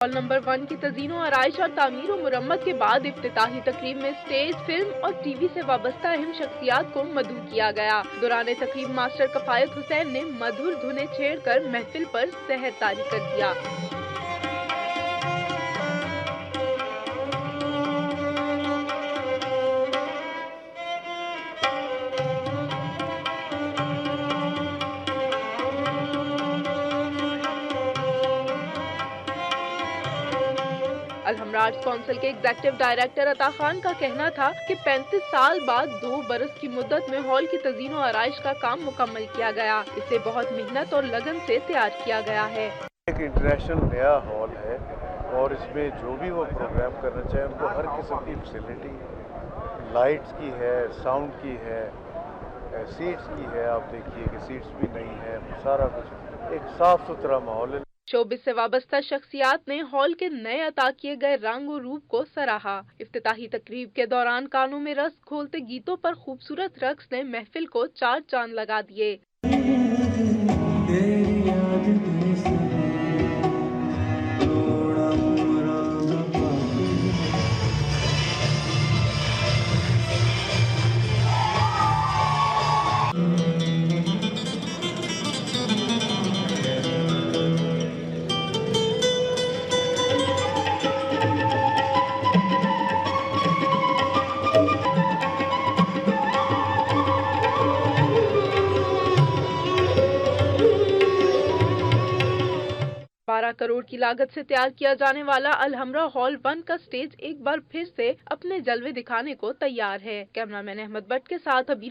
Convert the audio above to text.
Hall number 1 की तज़ीनो आराइश और तामीर और मुरम्मत के बाद इफ्तिताही तकरीब में स्टेज, फिल्म और टीवी से वाबस्ता अहम शख्सियात को मदऊ किया गया। दौरान तकरीब मास्टर कफायत हुसैन ने मधुर धुनें छेड़कर महफिल पर सहर तारी कर दिया। अल-हमरा आर्ट्स काउंसिल के एग्जीक्यूटिव डायरेक्टर अता खान का कहना था कि 35 साल बाद 2 बरस की मुद्दत में हॉल की तज़ीनो आराइश का काम मुकम्मल किया गया। इसे बहुत मेहनत और लगन से तैयार किया गया है। एक इंटरनेशनल नया हॉल है और इसमें जो भी वो प्रोग्राम करना चाहे उनको हर किस्म की फैसिलिटी लाइट्स की है, साउंड की है, सीट्स की है। आप देखिए कि सीट्स भी नहीं है, सारा कुछ एक साफ सुथरा माहौल है। शोबिस से वाबस्ता शख्सियात ने हॉल के नए अता किए गए रंग और रूप को सराहा। इफ्तिताही तकरीब के दौरान कानों में रस घोलते गीतों पर खूबसूरत रक्स ने महफिल को 4 चांद लगा दिए। ₹12 करोड़ की लागत से तैयार किया जाने वाला अल-हमरा हॉल 1 का स्टेज एक बार फिर से अपने जलवे दिखाने को तैयार है। कैमरामैन अहमद भट्ट के साथ अबीर